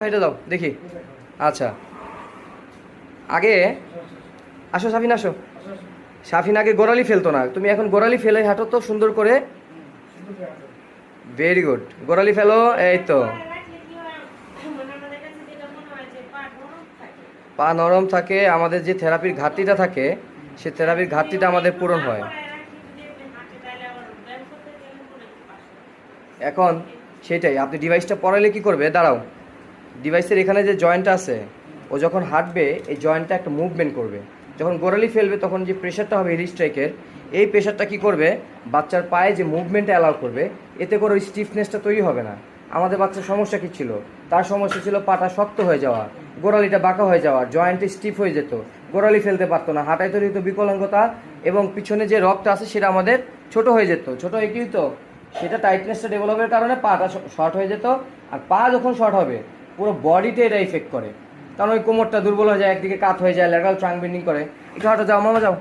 এটা দাও দেখি। আচ্ছা, আগে আসো সাফিন, আসো। সাফিন আগে গোড়ালি ফেলতো না, তুমি এখন গোড়ালি ফেলে হাঁটো তো সুন্দর করে। ভেরি গুড, গোড়ালি ফেলো, এই তো। পা নরম থাকে, আমাদের যে থেরাপির ঘাটতিটা থাকে সে থেরাপির ঘাটতিটা আমাদের পূরণ হয়। এখন সেটাই, আপনি ডিভাইসটা পরাইলে কি করবে, দাঁড়াও, ডিভাইসের এখানে যে জয়েন্টটা আছে ও যখন হাঁটবে এই জয়েন্টটা একটা মুভমেন্ট করবে। যখন গোড়ালি ফেলবে তখন যে প্রেশারটা হবে হিল স্ট্রাইকের, এই প্রেশারটা কি করবে, বাচ্চার পায়ে যে মুভমেন্টটা অ্যালাউ করবে, এতে করে ওই স্টিফনেসটা তৈরি হবে না। আমাদের বাচ্চার সমস্যা কী ছিল, তার সমস্যা ছিল পাটা শক্ত হয়ে যাওয়া, গোড়ালিটা বাঁকা হয়ে যাওয়া, জয়েন্টে স্টিফ হয়ে যেত, গোড়ালি ফেলতে পারতো না, হাঁটায় তৈরি হতো বিকলাঙ্গতা, এবং পিছনে যে রগটা আছে সেটা আমাদের ছোট হয়ে যেত। ছোট হয়ে কি হতো, সেটা টাইটনেসটা ডেভেলপের কারণে পাটা শর্ট হয়ে যেত। আর পা যখন শর্ট হবে পুরো বডিতে এটা ইফেক্ট করে, কারণ ওই কোমরটা দুর্বল হয়ে যায়, একদিকে কাত হয়ে যায়, ল্যাটারাল ট্রাঙ্ক বেন্ডিং করে। একটু হাঁটো, যাও মামা যাও।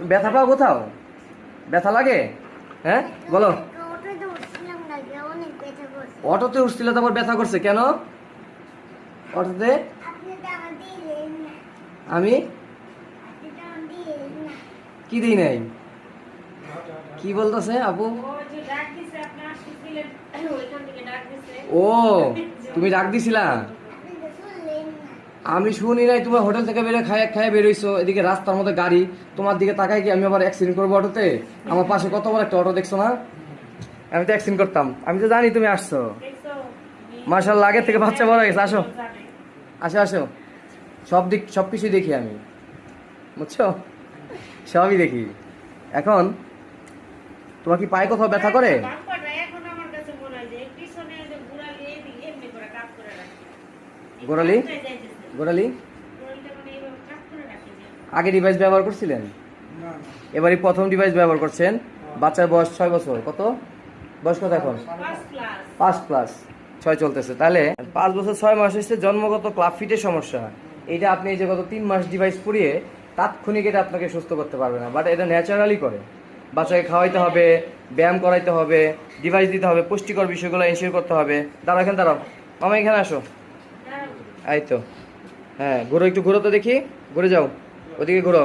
ব্যথা পাও কোথাও, ব্যথা লাগে? হ্যাঁ বলো। অটোতে উঠছিল তারপর ব্যথা করছে কেন? অটোতে আমি কি দিই নাই? কি বলতেছে আপু? ও, তুমি ডাক দিছিলা? আমি শুনি নাই, তোমার হোটেল থেকে বেরোয় খায় খায় বেরোইছো, এদিকে রাস্তার মধ্যে গাড়ি, তোমার দিকে তাকাই কি আমি আবার অ্যাক্সিডেন্ট করবো অটোতে? আমার পাশে কত বড় একটা অটো দেখছো না? আমি তো অ্যাক্সিডেন্ট করতাম, আমি তো জানি তুমি আসছো। মার্শাল্লাহ, আগের থেকে বাচ্চা বড় হয়ে গেছে। আসো আসো আসো, সব কিছুই দেখি আমি, বুঝছো, সবই দেখি। এখন তোমার কি পায়ে কোথাও ব্যথা করে? গোড়ালি, গোড়ালি আগে ডিভাইস ব্যবহার করছিলেন? এবারই প্রথম ডিভাইস ব্যবহার করছেন। বাচ্চার বয়স 6 বছর। কত বয়স, কত এখন? 5 প্লাস 6 চলতেছে। তাহলে 5 বছর 6 মাস হচ্ছে জন্মগত ক্লাব ফিটের সমস্যা। এইটা আপনি এই যে গত 3 মাস ডিভাইস পরিয়ে তাৎক্ষণিক এটা আপনাকে সুস্থ করতে পারবে না, বাট এটা ন্যাচারালি করে। বাচ্চাকে খাওয়াইতে হবে, ব্যায়াম করাইতে হবে, ডিভাইস দিতে হবে, পুষ্টিকর বিষয়গুলো এনশিওর করতে হবে। দাঁড়াও, এখানে দাঁড়াও, মামা এখানে আসো। এই তো, হ্যাঁ ঘুরো, একটু ঘুরো তো দেখি, ঘুরে যাও, ওদিকে ঘুরো।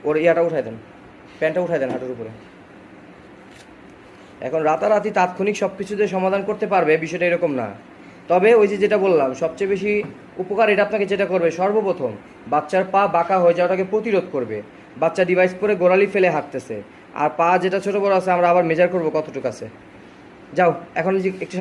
ওর ইয়াটা উঠাই দেন, প্যান্টটা উঠাই দেন হাঁটুর উপরে। এখন রাতারাতি তাৎক্ষণিক সব কিছুতে সমাধান করতে পারবে বিষয়টা এরকম না, তবে ওই যে যেটা বললাম সবচেয়ে বেশি উপকার এটা আপনাকে যেটা করবে, সর্বপ্রথম বাচ্চার পা বাঁকা হয়ে যাওয়াটাকে প্রতিরোধ করবে। বাচ্চা ডিভাইস পরে গোড়ালি ফেলে হাঁটতেছে, আর পা যেটা ছোট বড় আছে আমরা আবার মেজার করবো কতটুকু আছে। যাও এখন একটু